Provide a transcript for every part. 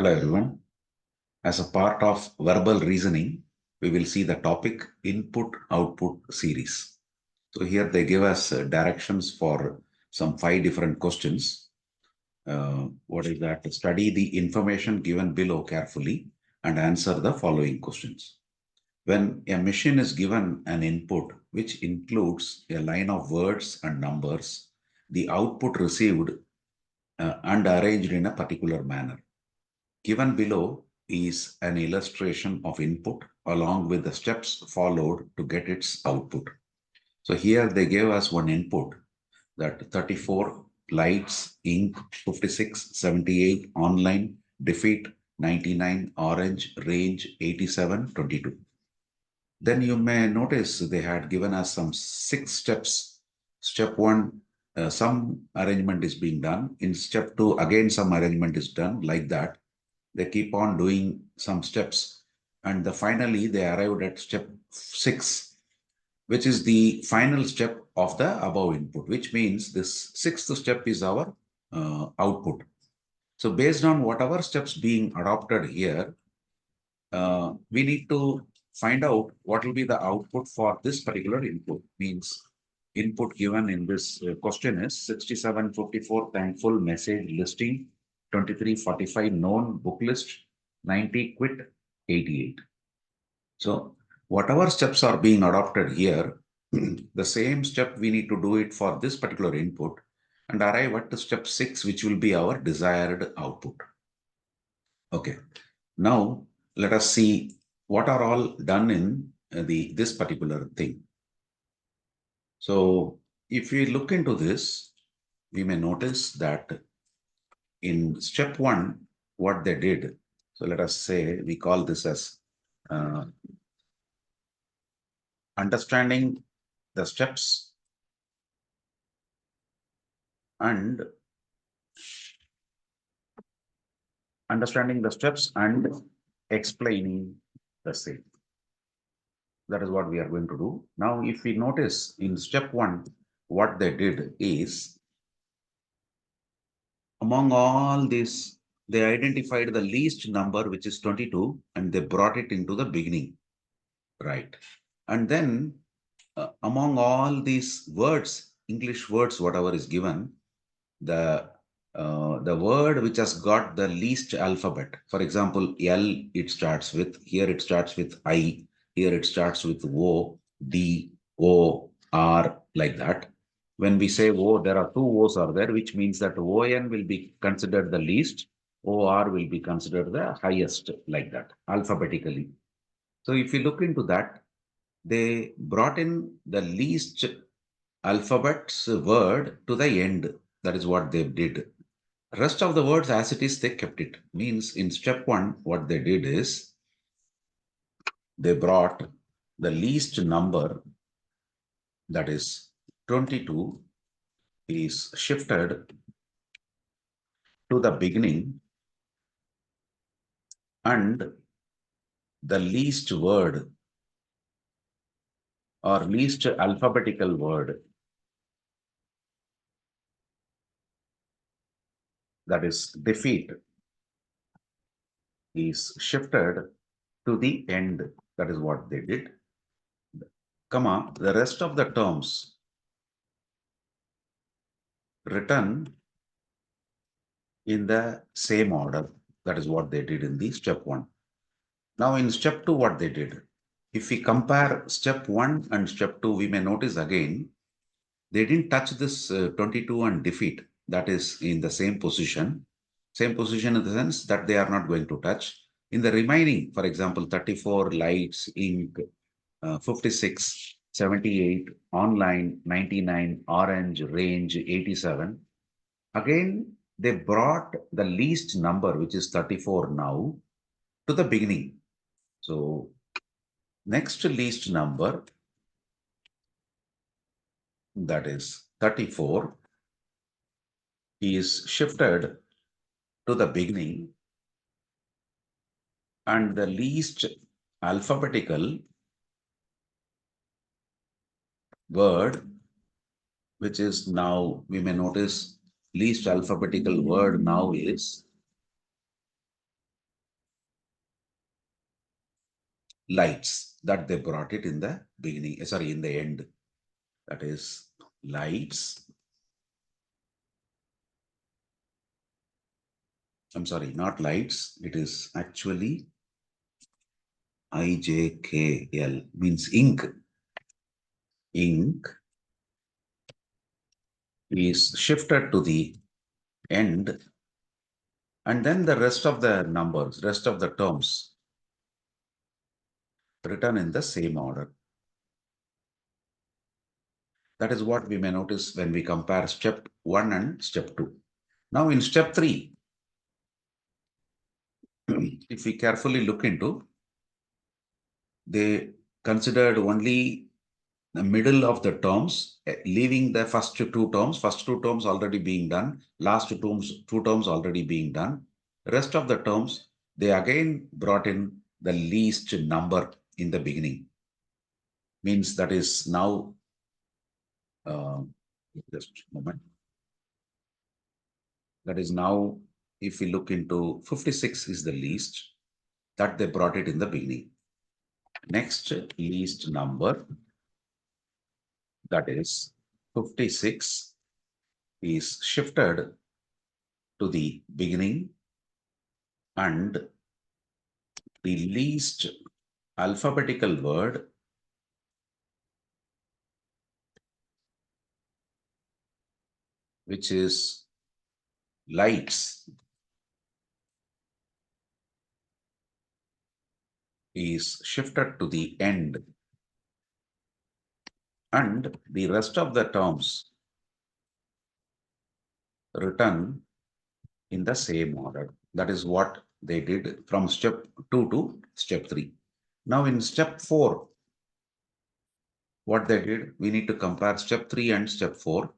Hello everyone. As a part of verbal reasoning, we will see the topic input-output series. So here they give us directions for some 5 different questions. What is that? Study the information given below carefully and answer the following questions. When a machine is given an input which includes a line of words and numbers, the output received and arranged in a particular manner. Given below is an illustration of input along with the steps followed to get its output. So here they gave us one input that 34 lights, ink, 56, 78, online, defeat, 99, orange, range, 87, 22. Then you may notice they had given us some 6 steps. Step 1, some arrangement is being done. In step 2, again some arrangement is done like that. They keep on doing some steps and finally they arrived at step 6, which is the final step of the above input, which means this 6th step is our output. So based on whatever steps being adopted here, we need to find out what will be the output for this particular input. Means input given in this question is 6754 thankful message listing, 2345 known book list, 90 quit, 88. So whatever steps are being adopted here, the same step we need to do it for this particular input and arrive at step 6, which will be our desired output. Okay. Now let us see what are all done in this particular thing. So if we look into this, we may notice that in step 1, what they did. So let us say we call this as understanding the steps and explaining the same. That is what we are going to do. Now, if we notice in step 1, what they did is, among all this, they identified the least number, which is 22, and they brought it into the beginning, right? And then among all these words, English words, whatever is given, the word which has got the least alphabet, for example, L, it starts with, here it starts with I, here it starts with O, D, O, R, like that. When we say O, there are 2 O's are there, which means that ON will be considered the least, OR will be considered the highest, like that, alphabetically. So if you look into that, they brought in the least alphabet's word to the end. That is what they did. Rest of the words as it is, they kept it. Means in step 1, what they did is they brought the least number, that is 22, is shifted to the beginning, and the least word or least alphabetical word, that is defeat, is shifted to the end. That is what they did. Comma, the rest of the terms written in the same order. That is what they did in the step 1. Now in step 2, what they did, if we compare step 1 and step 2, we may notice again, they didn't touch this 22 and defeat. That is in the same position in the sense that they are not going to touch. In the remaining, for example, 34 lights, ink, 56, 78, online, 99, orange, range, 87. Again, they brought the least number, which is 34 now, to the beginning. So next least number, that is 34, is shifted to the beginning, and the least alphabetical word, which is now, we may notice least alphabetical word now is lights that they brought it in the beginning, sorry, in the end. That is lights. I'm sorry, not lights. It is actually IJKL, means ink. Ink is shifted to the end, and then the rest of the numbers, rest of the terms written in the same order. That is what we may notice when we compare step 1 and step 2. Now in step 3, if we carefully look into, they considered only the middle of the terms, leaving the first two terms already being done, last two terms already being done. Rest of the terms, they again brought in the least number in the beginning. Means that is now, just a moment. That is now, if we look into 56 is the least, that they brought it in the beginning. Next least number, that is 56, is shifted to the beginning, and the least alphabetical word, which is lights, is shifted to the end, and the rest of the terms written in the same order. That is what they did from step 2 to step 3. Now in step 4, what they did, we need to compare step 3 and step 4.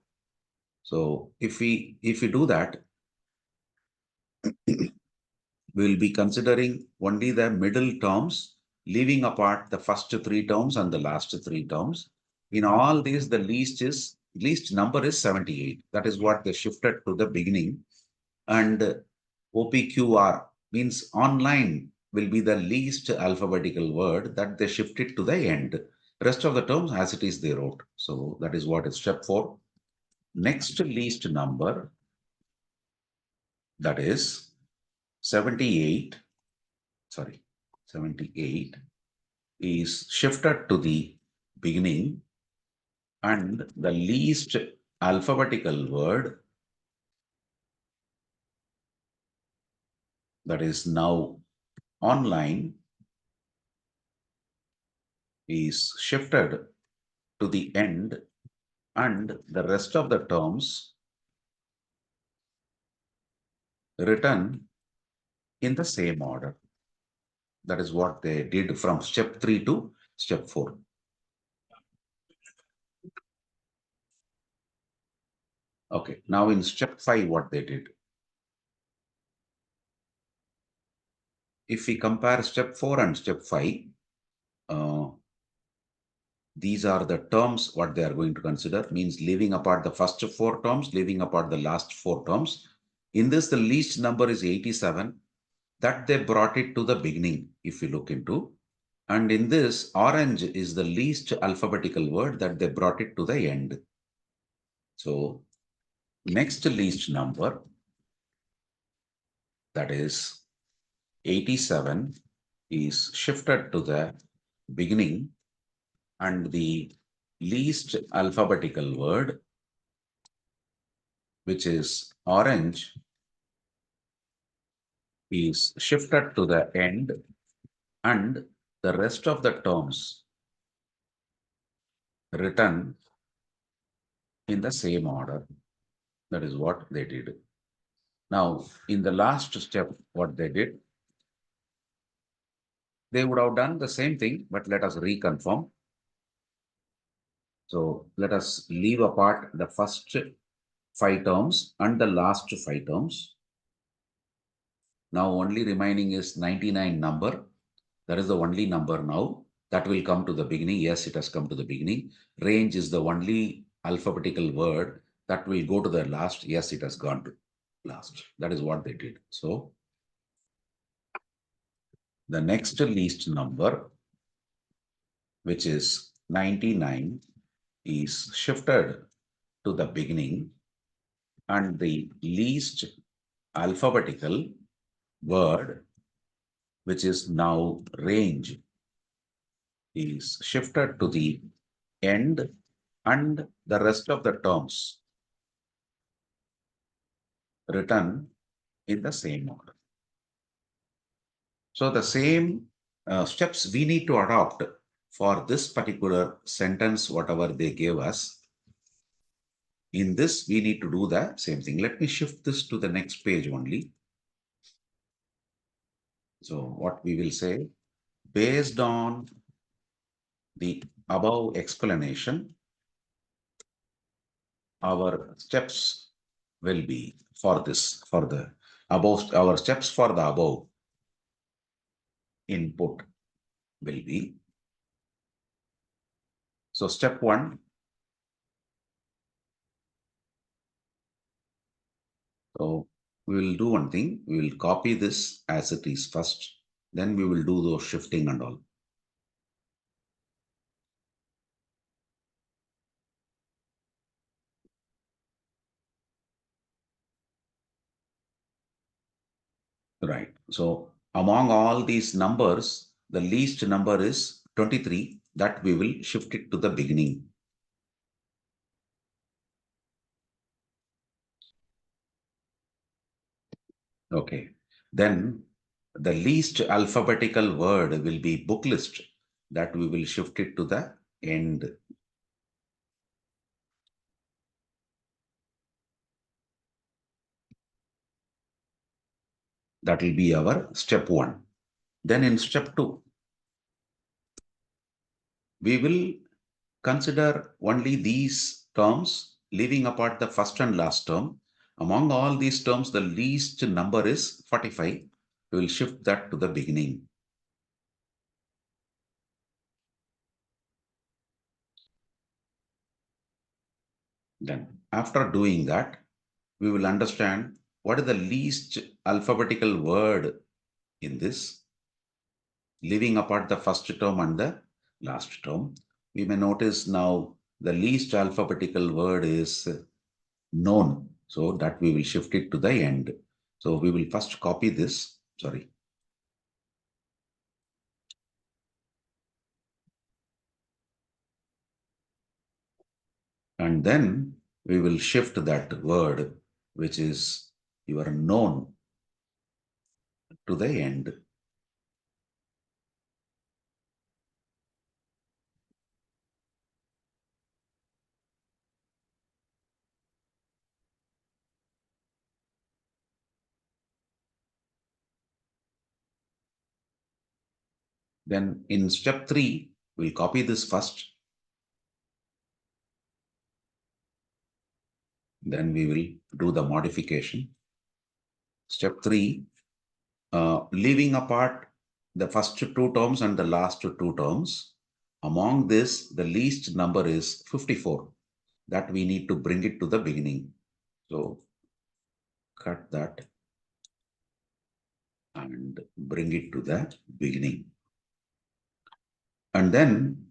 So if we do that, we will be considering only the middle terms, leaving apart the first 3 terms and the last 3 terms. In all these, the least number is 78. That is what they shifted to the beginning. And OPQR means online will be the least alphabetical word that they shifted to the end. Rest of the terms as it is they wrote. So that is what is step 4. Next least number, that is 78, sorry, 78 is shifted to the beginning, and the least alphabetical word, that is now online, is shifted to the end, and the rest of the terms written in the same order. That is what they did from step 3 to step 4. Okay, now in step 5, what they did. If we compare step 4 and step 5, these are the terms what they are going to consider, means leaving apart the first 4 terms, leaving apart the last 4 terms. In this, the least number is 87, that they brought it to the beginning, if you look into. And in this, orange is the least alphabetical word that they brought it to the end. So next least number, that is 87, is shifted to the beginning, and the least alphabetical word, which is orange, is shifted to the end, and the rest of the terms written in the same order. That is what they did. Now, in the last step, what they did, they would have done the same thing, but let us reconfirm. So let us leave apart the first 5 terms and the last 5 terms. Now only remaining is 99 number. That is the only number now. That will come to the beginning. Yes, it has come to the beginning. Range is the only alphabetical word that will go to the last. Yes, it has gone to last. That is what they did. So the next least number, which is 99, is shifted to the beginning, and the least alphabetical word, which is now range, is shifted to the end, and the rest of the terms written in the same order. So the same steps we need to adopt for this particular sentence, whatever they gave us. In this, we need to do the same thing. Let me shift this to the next page only. So what we will say, based on the above explanation, our steps will be for this, for the above, our steps for the above input will be. So step 1, so we will do one thing, we will copy this as it is first, then we will do those shifting and all. Right. So among all these numbers, the least number is 23, that we will shift it to the beginning. Okay. Then the least alphabetical word will be book list, that we will shift it to the end. That will be our step 1. Then in step 2, we will consider only these terms, leaving apart the first and last term. Among all these terms, the least number is 45. We will shift that to the beginning. Then, after doing that, we will understand what is the least alphabetical word in this, leaving apart the first term and the last term. We may notice now the least alphabetical word is known, so that we will shift it to the end. So we will first copy this, sorry. And then we will shift that word, which is your known, to the end. Then in step 3, we'll copy this first. Then we will do the modification. Step 3, leaving apart the first 2 terms and the last 2 terms. Among this, the least number is 54. That we need to bring it to the beginning. So cut that and bring it to the beginning. And then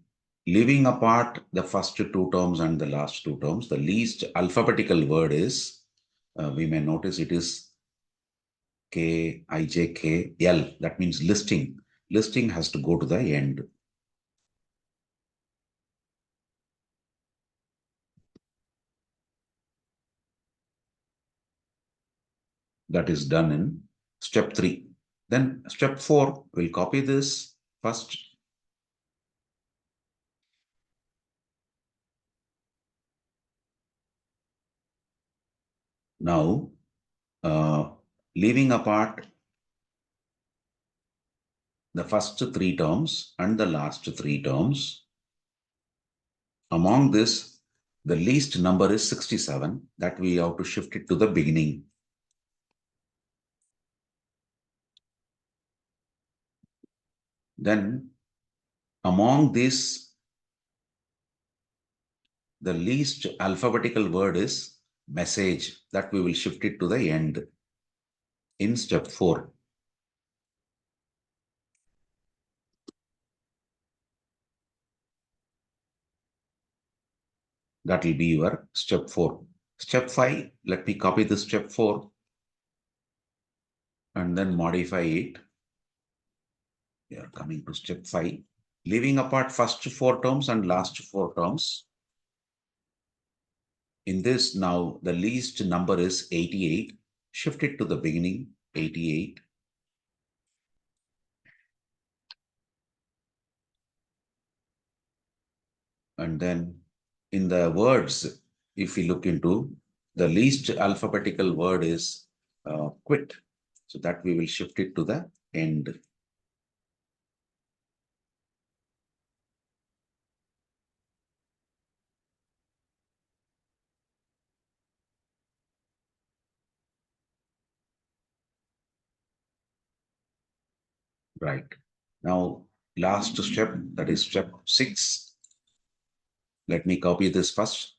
leaving apart the first 2 terms and the last 2 terms, the least alphabetical word is, we may notice it is K, I, J, K, L. That means listing. Listing has to go to the end. That is done in step 3. Then step 4, we'll copy this first. Now, leaving apart the first 3 terms and the last 3 terms, among this, the least number is 67, that we have to shift it to the beginning. Then among this, the least alphabetical word is message, that we will shift it to the end in step 4. That will be your step 4. Step 5, let me copy this step 4 and then modify it. We are coming to step 5. Leaving apart first 4 terms and last 4 terms. In this now, the least number is 88. Shift it to the beginning, 88. And then in the words, if we look into, the least alphabetical word is quit. So that we will shift it to the end. Right. Now, last step, that is step 6. Let me copy this first.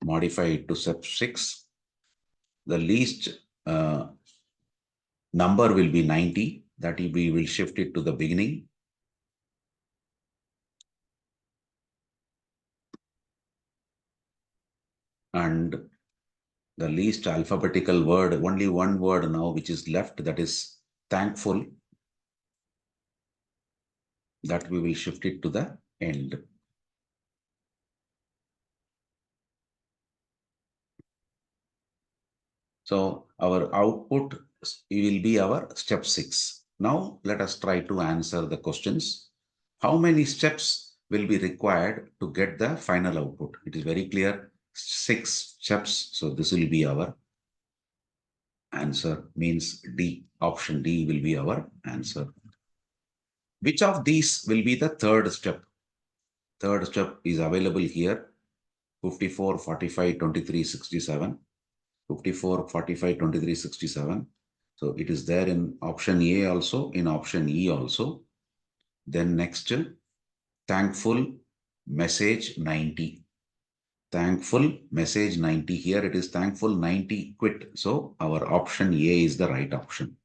Modify it to step 6. The least number will be 90. That we will shift it to the beginning. And the least alphabetical word, only one word now which is left, that is thankful. That we will shift it to the end. So our output will be our step 6. Now let us try to answer the questions. How many steps will be required to get the final output? It is very clear, 6 steps. So this will be our answer, means D. Option D will be our answer. Which of these will be the third step? Third step is available here. 54, 45, 23, 67. 54, 45, 23, 67. So it is there in option A also, in option E also. Then next, thankful message 90. Thankful message 90. Here it is thankful 90 quit. So our option A is the right option.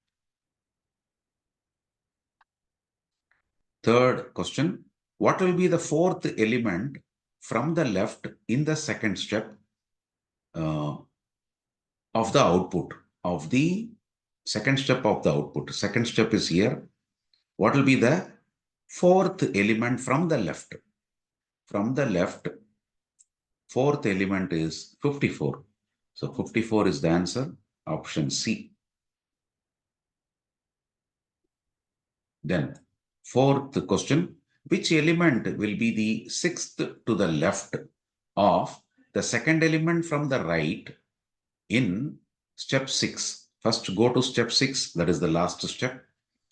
Third question, what will be the fourth element from the left in the second step of the output of the second step of the output? Second step is here. What will be the fourth element from the left? From the left, fourth element is 54. So 54 is the answer, option C. Then fourth question, which element will be the sixth to the left of the second element from the right in step 6? First go to step 6, that is the last step.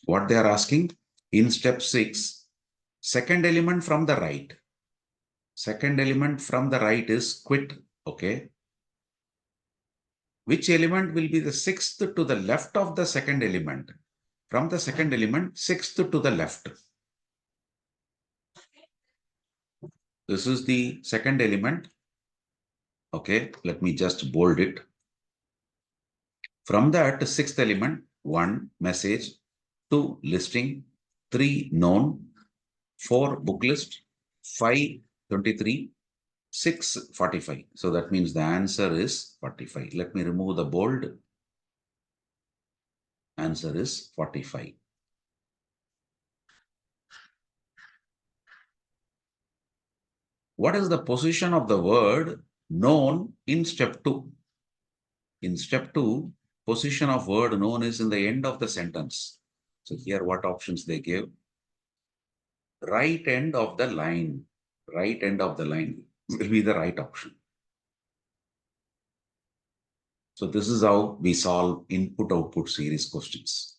What they are asking, in step 6, second element from the right. Second element from the right is quit, okay? Which element will be the sixth to the left of the second element? From the second element, sixth to the left. This is the second element. Okay, let me just bold it. From that sixth element, 1 message, 2 listing, 3 known, 4 book list, 5 23, 6 45. So that means the answer is 45. Let me remove the bold. Answer is 45. What is the position of the word known in step 2? In step 2, position of word known is in the end of the sentence. So here what options they give? Right end of the line. Right end of the line will be the right option. So this is how we solve input-output series questions.